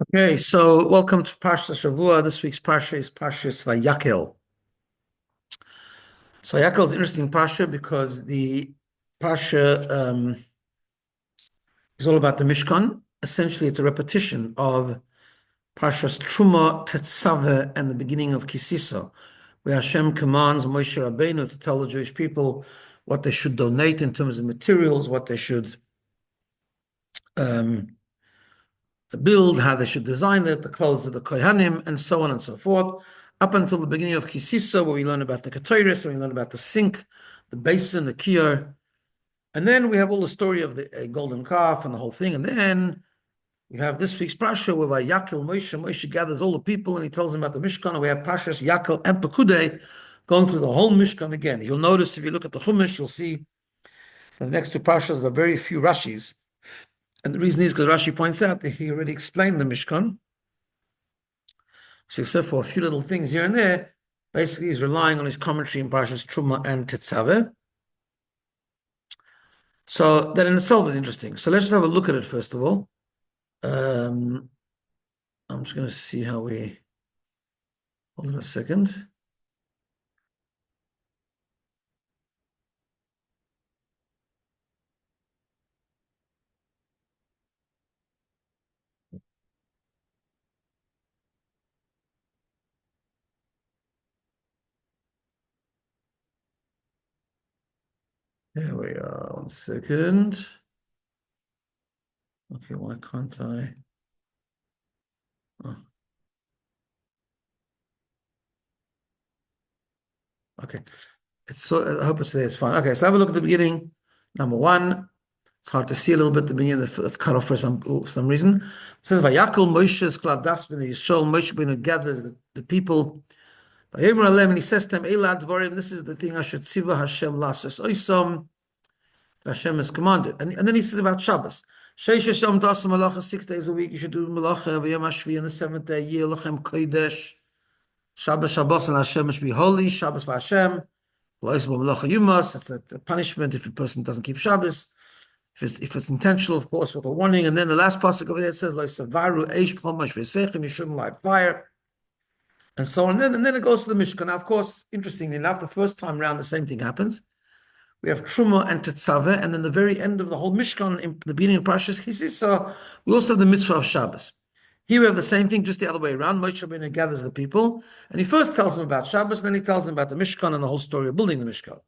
Okay, so welcome to Parshas Shavua. This week's Parsha is Parshas Vayakhel. So Vayakhel is an interesting Parsha because the Parsha is all about the Mishkan. Essentially, it's a repetition of Parshas Truma, Tetzaveh, and the beginning of Kisisa, where Hashem commands Moshe Rabbeinu to tell the Jewish people what they should donate in terms of materials, what they should um, build, how they should design it, the clothes of the Kohanim, and so on and so forth, up until the beginning of Kisisa, where we learn about the Ketoris, and we learn about the sink, the basin, the Kiyar. And then we have all the story of the golden calf and the whole thing. And then we have this week's Parsha, where by Yakel Moshe gathers all the people and he tells them about the Mishkan. And we have Parshas Yakel and Pekudei going through the whole Mishkan again. You'll notice if you look at the Chumash, you'll see that the next two Parshas are very few Rashis. And the reason is because Rashi points out that he already explained the Mishkan. So except for a few little things here and there, basically he's relying on his commentary in Parshas Truma and Tetzaveh. So that in itself is interesting. So let's just have a look at it first of all. I'm just going to see how we... Hold on a second. There we are. 1 second. Okay, why can't I? Oh. Okay. It's so, I hope it's there. It's fine. Okay, so have a look at the beginning. Number one. It's hard to see a little bit at the beginning. It's cut off for some reason. It says, Vayakhel Moshe's Klavdas ben Yisrael. Moshe ben gathers the people. And he says to them, Elad Dvarim, this is the thing Asher Tziva Hashem Lasos Oisom, Hashem has commanded. And then he says about Shabbos. Sheish Hashem Tasam Malacha, 6 days a week, you should do Malacha, V'yom HaShvi, on the seventh day, Yeh Lachem Kodesh, Shabbos, and Hashem must be holy, Shabbos for Hashem, Lois Malacha Yumas, that's a punishment if a person doesn't keep Shabbos. If it's intentional, of course, with a warning. And then the last pasuk over there says, Lois Savaru, Eish Chomash V'Sechem, you shouldn't light fire. And so on. And then it goes to the Mishkan. Now, of course, interestingly enough, the first time around, the same thing happens. We have Truma and Tetzaveh, and then the very end of the whole Mishkan, in the beginning of Parashas Kisisa, we also have the mitzvah of Shabbos. Here we have the same thing, just the other way around. Moshe Rabbeinu gathers the people, and he first tells them about Shabbos, and then he tells them about the Mishkan and the whole story of building the Mishkan.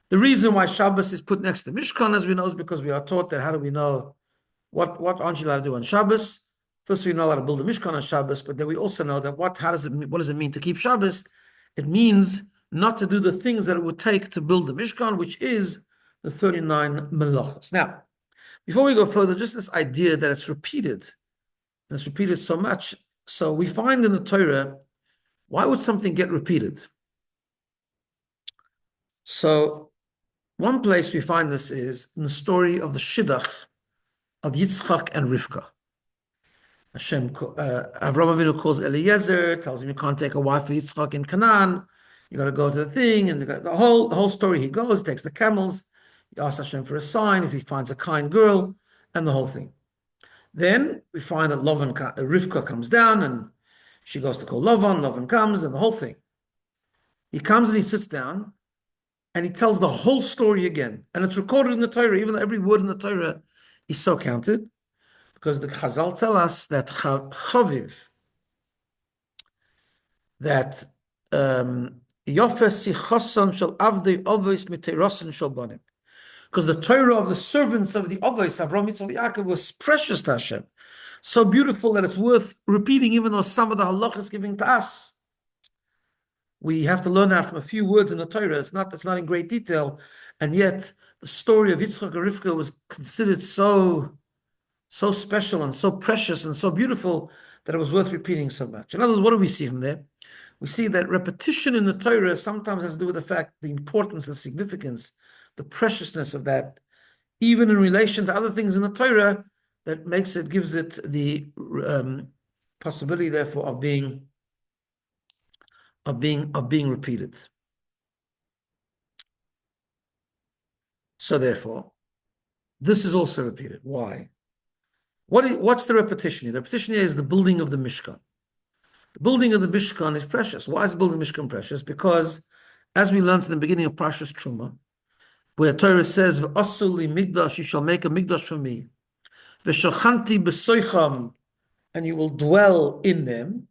The reason why Shabbos is put next to Mishkan, as we know, is because we are taught that how do we know what aren't you allowed to do on Shabbos? First, we know how to build a Mishkan on Shabbos, but then we also know that what does it mean to keep Shabbos? It means not to do the things that it would take to build the Mishkan, which is the 39 melachos. Now, before we go further, just this idea that it's repeated, and it's repeated so much. So we find in the Torah, why would something get repeated? So one place we find this is in the story of the Shidduch of Yitzchak and Rivka. Hashem, Avraham Avinu calls Eliezer, tells him you can't take a wife for Yitzchak in Canaan. You got to go to the thing, and the whole story. He goes, takes the camels. He asks Hashem for a sign if he finds a kind girl, and the whole thing. Then we find that Rivka comes down, and she goes to call Lavan. Lavan comes, and the whole thing. He comes and he sits down, and he tells the whole story again, and it's recorded in the Torah. Even though every word in the Torah is so counted. Because the Chazal tell us that Chaviv, that Yofes Sichoson shall Avdei Ovois Miteirosin shall Bonim. Because the Torah of the servants of the Ovois, Avraham, Yitzchak, Yaakov, was precious to Hashem. So beautiful that it's worth repeating, even though some of the halach is giving to us. We have to learn that from a few words in the Torah. It's not in great detail. And yet, the story of Yitzchak and Rivka was considered so special and so precious and so beautiful that it was worth repeating so much. In other words, what do we see from there? We see that repetition in the Torah sometimes has to do with the fact, the importance, the significance, the preciousness of that, even in relation to other things in the Torah, that gives it the possibility, therefore, of being repeated. So therefore, this is also repeated. Why? What's the repetition here? The repetition here is the building of the Mishkan. The building of the Mishkan is precious. Why is the building of the Mishkan precious? Because, as we learned in the beginning of Parshas Truma, where Torah says, "V'asuli migdash, you shall make a migdash for me. V'shachanti b'soicham, and you will dwell in them."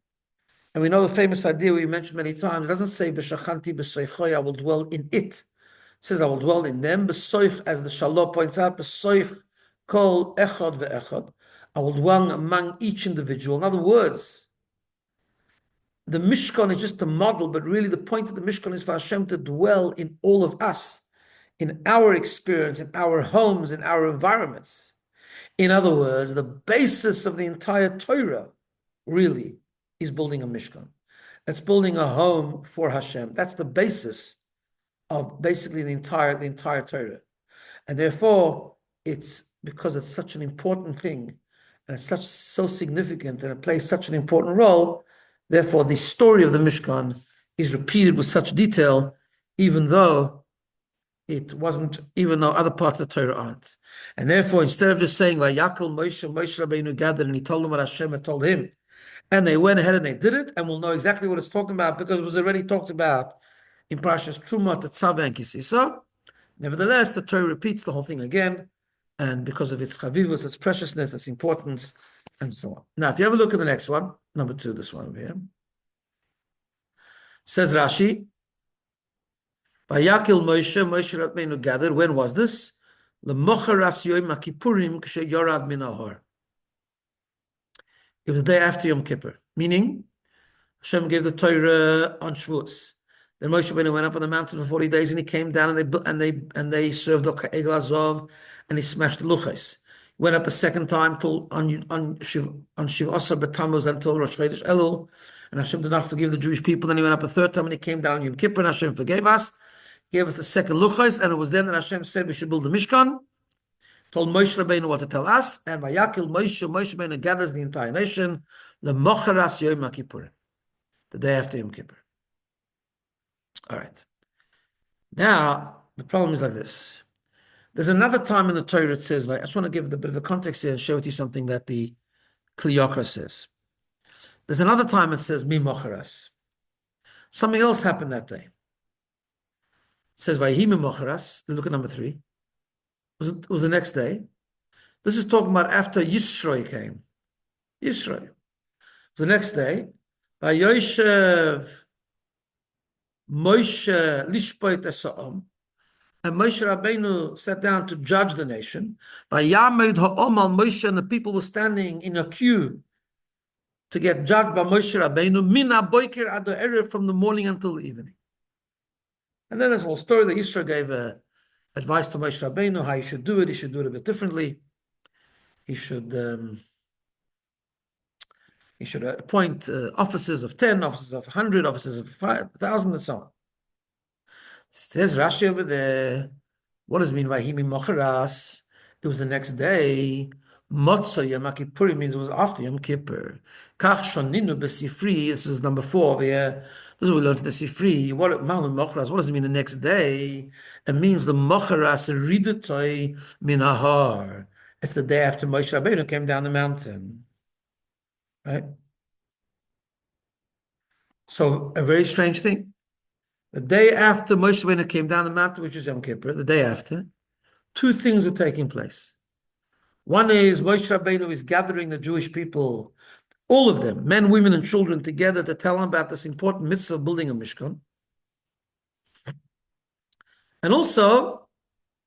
And we know the famous idea we mentioned many times. It doesn't say "V'shachanti b'soichoy," I will dwell in it. It says, "I will dwell in them." B'soich, as the Shalom points out, b'soich kol echad ve'echad. I will dwell among each individual. In other words, the Mishkan is just a model, but really the point of the Mishkan is for Hashem to dwell in all of us, in our experience, in our homes, in our environments. In other words, the basis of the entire Torah really is building a Mishkan. It's building a home for Hashem. That's the basis of basically the entire Torah. And therefore, it's because it's such an important thing, and it's so significant, and it plays such an important role. Therefore, the story of the Mishkan is repeated with such detail, even though other parts of the Torah aren't. And therefore, instead of just saying, Vayakhel Moshe Rabbeinu gathered, and he told them what Hashem had told him, and they went ahead and they did it, and we'll know exactly what it's talking about because it was already talked about in Parashas Truma, Tetzaveh, and Kisisa. Nevertheless, the Torah repeats the whole thing again, and because of its chavivus, its preciousness, its importance, and so on. Now, if you have a look at the next one, number 2, this one over here, says Rashi, Vayakhel Moshe Rabbeinu gathered. When was this? L'mocharas Yom HaKippurim k'she yorad min ha'or. It was the day after Yom Kippur, meaning Hashem gave the Torah on Shavuos. Then Moshe Rabbeinu went up on the mountain for 40 days, and he came down, and they served Egel Azov, and he smashed the luchos. He went up a second time till on Shiv Asar B'Tammuz until Rosh Chodesh Elul, and Hashem did not forgive the Jewish people. Then he went up a third time, and he came down on Yom Kippur, and Hashem forgave us, gave us the second luchos, and it was then that Hashem said we should build the Mishkan. Told Moshe Rabbeinu what to tell us, and Vayakhel Moshe Rabbeinu gathers the entire nation, L'mocharas Yom HaKippurim, the day after Yom Kippur. All right. Now, the problem is like this. There's another time in the Torah it says, I just want to give a bit of a context here and share with you something that the Kli Yakar says. There's another time it says, Mi Mocharas. Something else happened that day. It says, Vayihi Mi Mocharas. Look at number 3. It was the next day. This is talking about after Yisroi came. Yisroi. It was the next day. Vayoshev Moshe lishpoit esa'om, and Moshe Rabbeinu sat down to judge the nation. Vayamed ha'om al Moshe, and the people were standing in a queue to get judged by Moshe Rabbeinu, min ha'boker ad ha'erev, from the morning until the evening. And then there's a whole story that Yisro gave advice to Moshe Rabbeinu how he should do it. He should do it a bit differently. He should appoint officers of 10, officers of 100, officers of 1,000, and so on. It says Rashi over there, what does it mean by Himi Mocharas? It was the next day. Motzo Yom Kippur means it was after Yom Kippur. Kach Shoninu B'Sifri, this is number 4 over here. This is what we learned in the Sifri. What does it mean the next day? It means the Mocharas Ridutoi Min Hahar. It's the day after Moshe Rabbeinu came down the mountain. Right? So a very strange thing. The day after Moshe Rabbeinu came down the mountain, which is Yom Kippur, the day after, 2 things were taking place. One is Moshe Rabbeinu is gathering the Jewish people, all of them, men, women, and children, together to tell them about this important mitzvah of building a Mishkan. And also,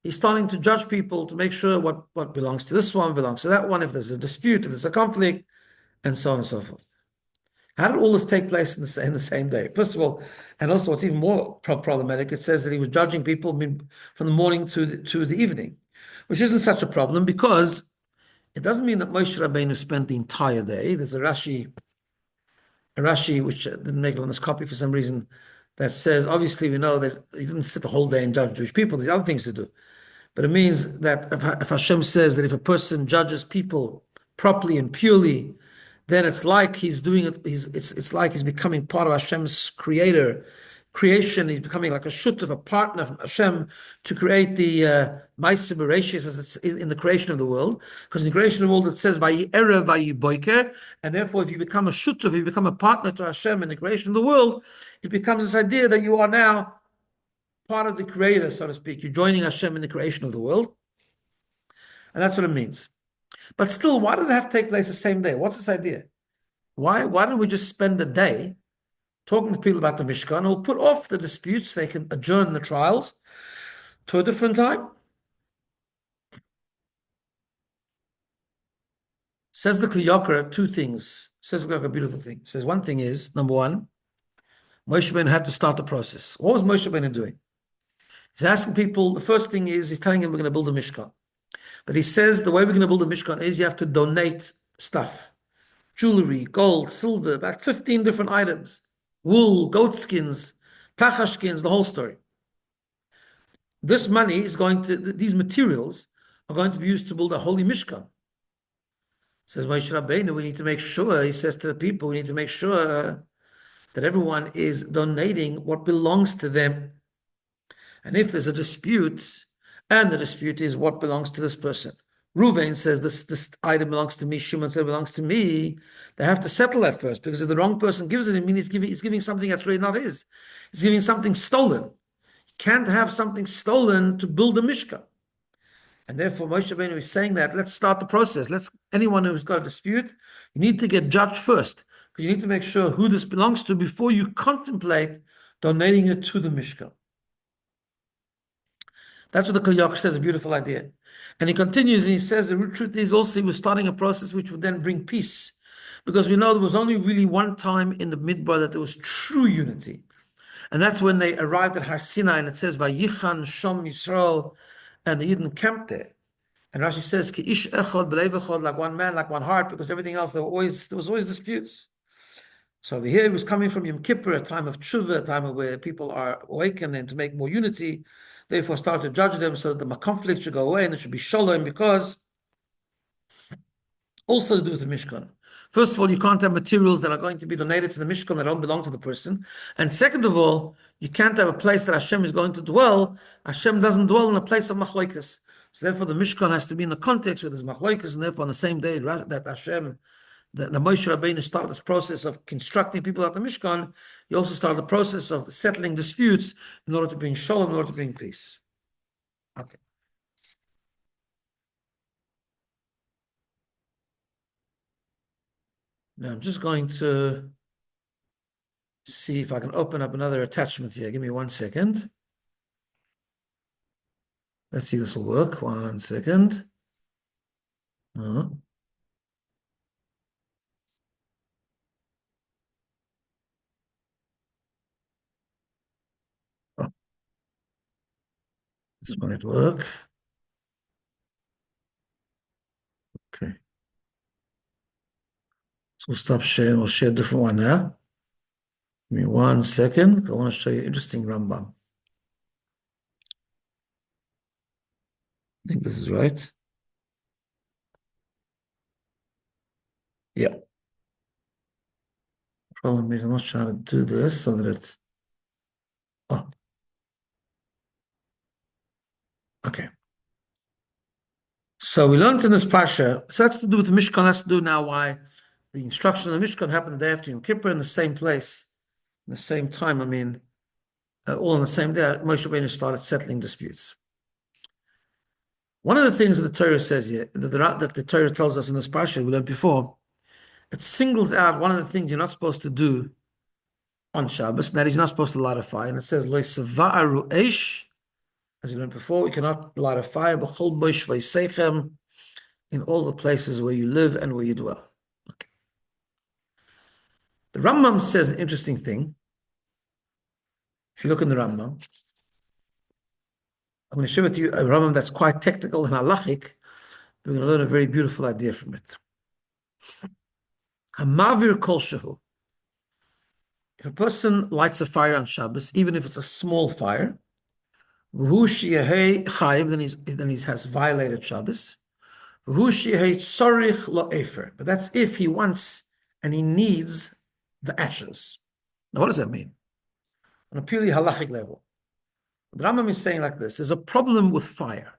he's starting to judge people to make sure what belongs to this one, belongs to that one, if there's a dispute, if there's a conflict, and so on and so forth. How did all this take place in the same day? First of all, and also what's even more problematic, it says that he was judging people from the morning to the evening, which isn't such a problem because it doesn't mean that Moshe Rabbeinu spent the entire day. There's a Rashi which didn't make it on this copy for some reason, that says, obviously we know that he didn't sit the whole day and judge Jewish people. There's other things to do. But it means that if Hashem says that if a person judges people properly and purely, then it's like he's doing it. It's like he's becoming part of Hashem's creator creation. He's becoming like a shut of a partner from Hashem to create the Ma'aseh Bereshis as it's in the creation of the world. Because in the creation of the world it says Vayi Erev Vayi Boiker, and therefore if you become a shut, if you become a partner to Hashem in the creation of the world, it becomes this idea that you are now part of the Creator, so to speak. You're joining Hashem in the creation of the world, and that's what it means. But still, why did it have to take place the same day? What's this idea? Why don't we just spend the day talking to people about the Mishkan? We'll put off the disputes. They can adjourn the trials to a different time. Says the Kli Yakar two things. Says the Kli Yakar a beautiful thing. Says one thing is, number one, Moshe Rabbeinu had to start the process. What was Moshe Rabbeinu doing? He's asking people, the first thing is, he's telling them we're going to build a Mishkan. But he says the way we're going to build a Mishkan is you have to donate stuff. Jewelry, gold, silver, about 15 different items. Wool, goat skins, tachash skins, the whole story. This money is going to, these materials are going to be used to build a holy Mishkan. Says Moshe Rabbeinu, we need to make sure, he says to the people, we need to make sure that everyone is donating what belongs to them. And if there's a dispute, and the dispute is what belongs to this person, Reuven says this item belongs to me, Shimon says it belongs to me, they have to settle that first, because if the wrong person gives it, it means he's giving something that's really not his. He's giving something stolen. You can't have something stolen to build a Mishkan. And therefore Moshe Rabbeinu is saying that let's start the process. Anyone who's got a dispute, you need to get judged first, because you need to make sure who this belongs to before you contemplate donating it to the Mishkan. That's what the Kli Yakar says, a beautiful idea. And he continues and he says the truth is also he was starting a process which would then bring peace. Because we know there was only really one time in the Midbar that there was true unity. And that's when they arrived at Har Sinai, and it says, Vayichan Shom Yisrael, and the Yidden camped there. And Rashi says, Ki ish echad b'lev echad, like one man, like one heart, because everything else, there was always disputes. So over here, it was coming from Yom Kippur, a time of tshuva, a time where people are awakened and to make more unity. Therefore, start to judge them so that the conflict should go away and it should be shalom, because also to do with the Mishkan. First of all, you can't have materials that are going to be donated to the Mishkan that don't belong to the person. And second of all, you can't have a place that Hashem is going to dwell. Hashem doesn't dwell in a place of machloikas. So therefore, the Mishkan has to be in the context where there's machloikas, and therefore on the same day that Hashem, the Moshe Rabbeinu started this process of constructing people at the Mishkan, he also started the process of settling disputes in order to bring shalom, in order to bring peace. Okay. Now I'm just going to see if I can open up another attachment here. Give me 1 second. Let's see if this will work. 1 second. This might work. Okay. So we'll stop sharing. We'll share a different one now. Give me 1 second. I want to show you an interesting Rambam. I think this is right. Yeah. Problem is I'm not trying to do this so that it's... Oh. Okay. So we learned in this Parsha, so that's to do with the Mishkan, that's to do now why the instruction of the Mishkan happened the day after Yom Kippur in the same place, in the same time, all on the same day, Moshe Rabbeinu started settling disputes. One of the things that the Torah says here, that the Torah tells us in this Parsha, we learned before, it singles out one of the things you're not supposed to do on Shabbos, and that is you're not supposed to light a fire, and it says, Lo yisava'aru eish, as we learned before, we cannot light a fire, b'chol boish v'yiseichem, in all the places where you live and where you dwell. Okay. The Rambam says an interesting thing. If you look in the Rambam, I'm going to share with you a Rambam that's quite technical and halachic. We're going to learn a very beautiful idea from it. Hamavir kol shehu. If a person lights a fire on Shabbos, even if it's a small fire, v'hu sheyehei chayiv, then he has violated Shabbos. V'hu sheyehei tzorich lo efer. But that's if he wants and he needs the ashes. Now, what does that mean? on a purely halachic level. The Rambam is saying like this: there's a problem with fire.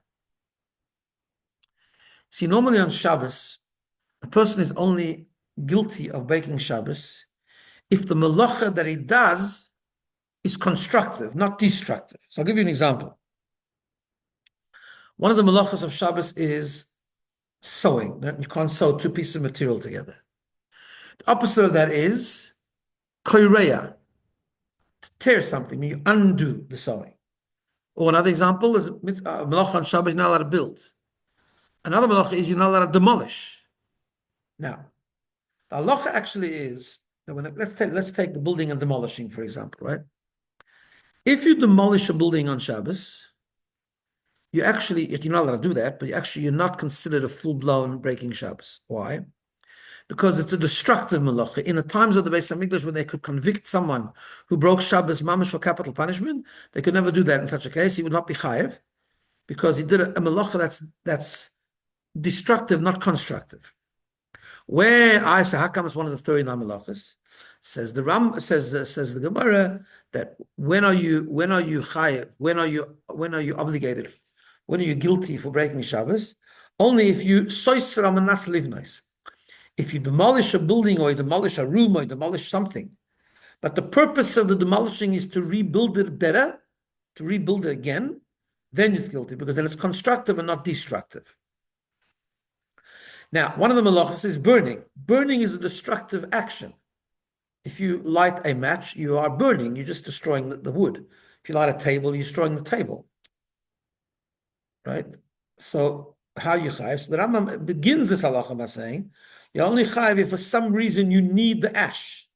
See, normally on Shabbos, a person is only guilty of breaking Shabbos if the melacha that he does is constructive, not destructive. So I'll give you an example. One of the melachas of Shabbos is sewing. You can't sew two pieces of material together. The opposite of that is koireya, to tear something, you undo the sewing. Or another example is melacha on Shabbos, you're not allowed to build. Another melacha is you're not allowed to demolish. Now, the halacha actually is, let's take the building and demolishing, for example, right? If you demolish a building on Shabbos, you're not allowed to do that, but you're not considered a full-blown breaking Shabbos. Why? Because it's a destructive malacha. In the times of the Beis Hamikdash, when they could convict someone who broke Shabbos mamash for capital punishment, they could never do that in such a case. He would not be chayev, because he did a malacha that's destructive, not constructive. Where I say Hakam is one of the 39 malachas, says the Gemara that when are you chayev? When are you obligated? When are you guilty for breaking Shabbos? Only if you soisra manas livnais. If you demolish a building or you demolish a room or you demolish something, but the purpose of the demolishing is to rebuild it better, to rebuild it again, then it's guilty, because then it's constructive and not destructive. Now, one of the malachas is burning. Burning is a destructive action. If you light a match, you are burning. You're just destroying the wood. If you light a table, you're destroying the table. Right? So, how you chayiv? So the Rambam begins this halacha by saying, you only chayiv if for some reason you need the ash.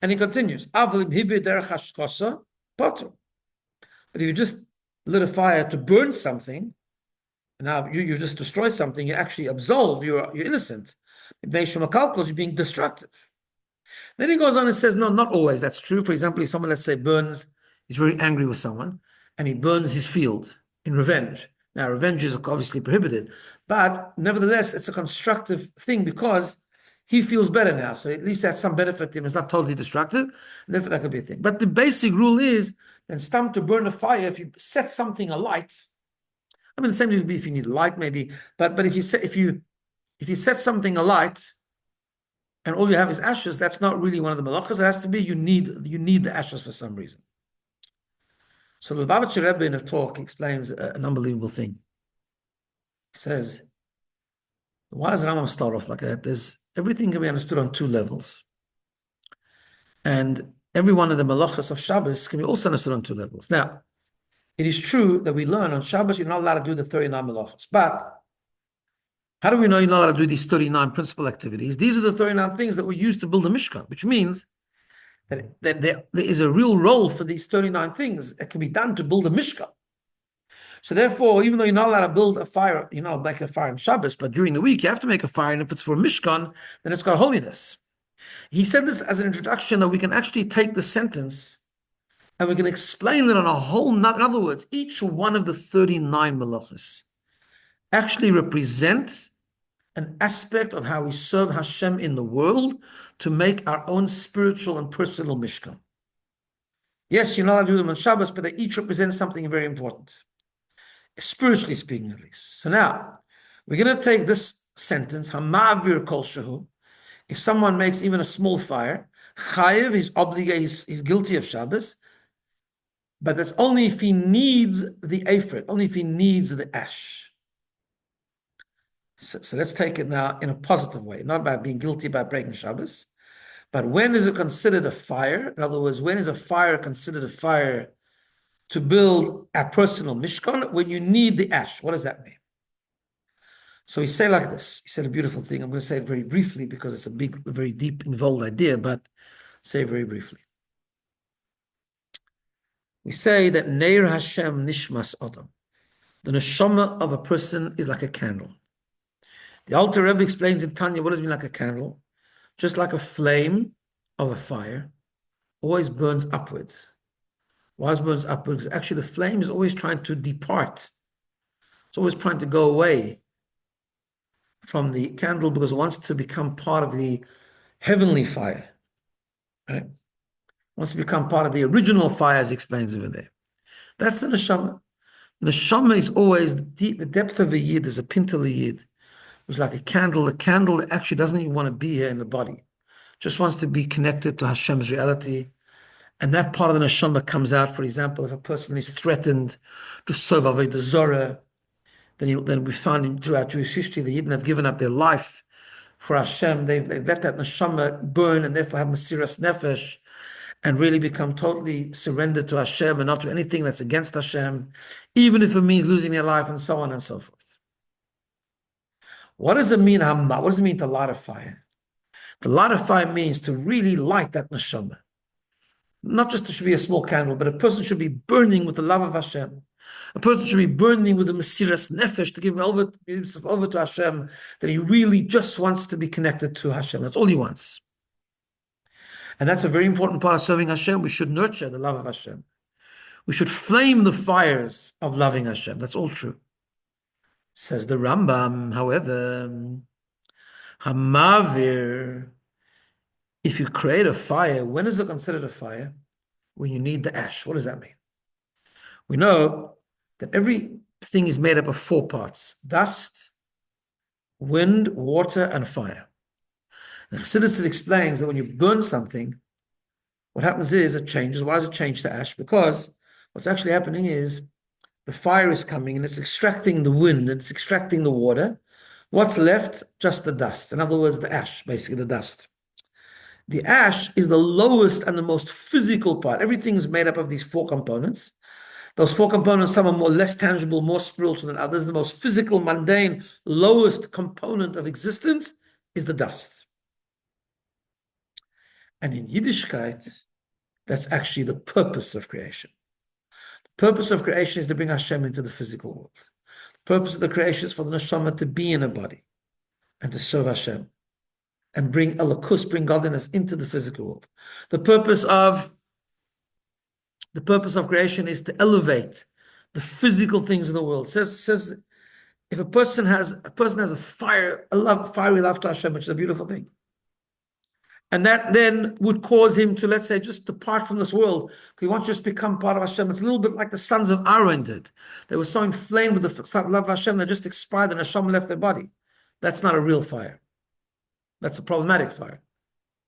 And he continues, but if you just lit a fire to burn something, now you just destroy something, you actually absolve, you're innocent. You're being destructive. Then he goes on and says, no, not always. That's true. For example, if someone, let's say, burns, he's very angry with someone, and he burns his field in revenge. Now, revenge is obviously prohibited, but nevertheless, it's a constructive thing because he feels better now. So at least that's some benefit to him. It's not totally destructive. Therefore, that could be a thing. But the basic rule is, then stam to burn a fire, if you set something alight, I mean, the same would be if you need light, maybe. But if you set something alight, and all you have is ashes, that's not really one of the malachas. It has to be you need the ashes for some reason. So the Lubavitcher Rebbe in a talk explains an unbelievable thing. He says, why does Rambam start off like that? Everything can be understood on two levels. And every one of the malachas of Shabbos can be also understood on two levels. Now, it is true that we learn on Shabbos you're not allowed to do the 39 malachas. But how do we know you're not allowed to do these 39 principal activities? These are the 39 things that were used to build the Mishkan, which means that there is a real role for these 39 things that can be done to build a Mishkan. So therefore, even though you're not allowed to build a fire, you're not allowed to make a fire on Shabbos, but during the week you have to make a fire, and if it's for a Mishkan, then it's got holiness. He said this as an introduction that we can actually take the sentence and we can explain it on a whole nother. In other words, each one of the 39 malachas actually represent an aspect of how we serve Hashem in the world to make our own spiritual and personal Mishkan. Yes, you're not allowed to do them on Shabbos, but they each represent something very important, spiritually speaking at least. So now, we're going to take this sentence, Hamavir Kol Shehu. If someone makes even a small fire, Chayev, he's obligated, he's guilty of Shabbos, but that's only if he needs the Ephod, only if he needs the ash. So let's take it now in a positive way, not by being guilty by breaking Shabbos, but when is it considered a fire? In other words, when is a fire considered a fire to build a personal Mishkan? When you need the ash. What does that mean? So he said like this. He said a beautiful thing. I'm going to say it very briefly because it's a big, very deep, involved idea, but say it very briefly. We say that Neir Hashem Nishmas Adam. The neshama of a person is like a candle. The Alter Rebbe explains in Tanya what does it mean like a candle? Just like a flame of a fire, always burns upward. Why it burns upward? Because actually the flame is always trying to depart. It's always trying to go away from the candle because it wants to become part of the heavenly fire. Right? wants to become part of the original fire, as he explains over there. That's the neshama. The neshama is always the depth of a yid is a pintel yid. It's like a candle. A candle that actually doesn't even want to be here in the body, just wants to be connected to Hashem's reality. And that part of the neshama comes out. For example, if a person is threatened to serve Avodah Zorah, then we find throughout Jewish history the Yidden have given up their life for Hashem. They've let that neshama burn and therefore have Mesiras Nefesh and really become totally surrendered to Hashem and not to anything that's against Hashem, even if it means losing their life and so on and so forth. What does it mean, Hamma? What does it mean to light a fire? To light a fire means to really light that neshama. Not just it should be a small candle, but a person should be burning with the love of Hashem. A person should be burning with the Mesiras Nefesh to give himself over to Hashem, that he really just wants to be connected to Hashem. That's all he wants. And that's a very important part of serving Hashem. We should nurture the love of Hashem. We should flame the fires of loving Hashem. That's all true. Says the Rambam, however, Hamavir, if you create a fire, when is it considered a fire? When you need the ash. What does that mean? We know that everything is made up of 4 parts: dust, wind, water, and fire. And Chassidus explains that when you burn something, what happens is it changes. Why does it change to ash? Because what's actually happening is the fire is coming and it's extracting the wind and it's extracting the water. What's left? Just the dust. In other words, the ash, basically the dust. The ash is the lowest and the most physical part. Everything is made up of these 4 components. Those 4 components, some are more less tangible, more spiritual than others. The most physical, mundane, lowest component of existence is the dust. And in Yiddishkeit, that's actually the purpose of creation. The purpose of creation is to bring Hashem into the physical world. The purpose of the creation is for the neshama to be in a body and to serve Hashem and bring Elokus, bring godliness into the physical world. The purpose of creation is to elevate the physical things in the world. Says if a person has a fiery love to Hashem, which is a beautiful thing, and that then would cause him to, let's say, just depart from this world. He wants to just become part of Hashem. It's a little bit like the sons of Aaron did. They were so inflamed with the love of Hashem, they just expired and Hashem left their body. That's not a real fire. That's a problematic fire.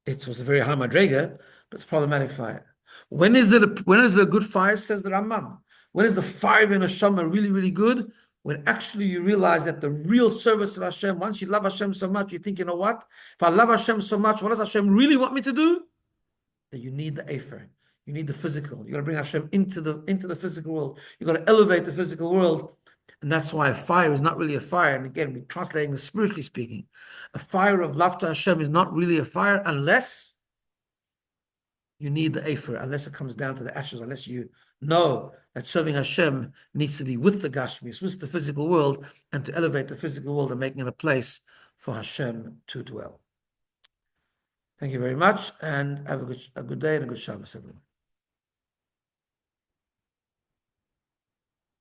It was a very high madrega, but it's a problematic fire. When is it a good fire, says the Rambam? When is the fire in Hashem really, really good? When actually you realize that the real service of Hashem, once you love Hashem so much, you think, you know what? If I love Hashem so much, what does Hashem really want me to do? That you need the Afer. You need the physical. You got to bring Hashem into the physical world. You got to elevate the physical world. And that's why a fire is not really a fire. And again, we're translating this spiritually speaking. A fire of love to Hashem is not really a fire unless you need the Afer, unless it comes down to the ashes, unless you know that serving Hashem needs to be with the Gashmis, with the physical world, and to elevate the physical world and making it a place for Hashem to dwell. Thank you very much, and have a good day and a good Shabbos, everyone.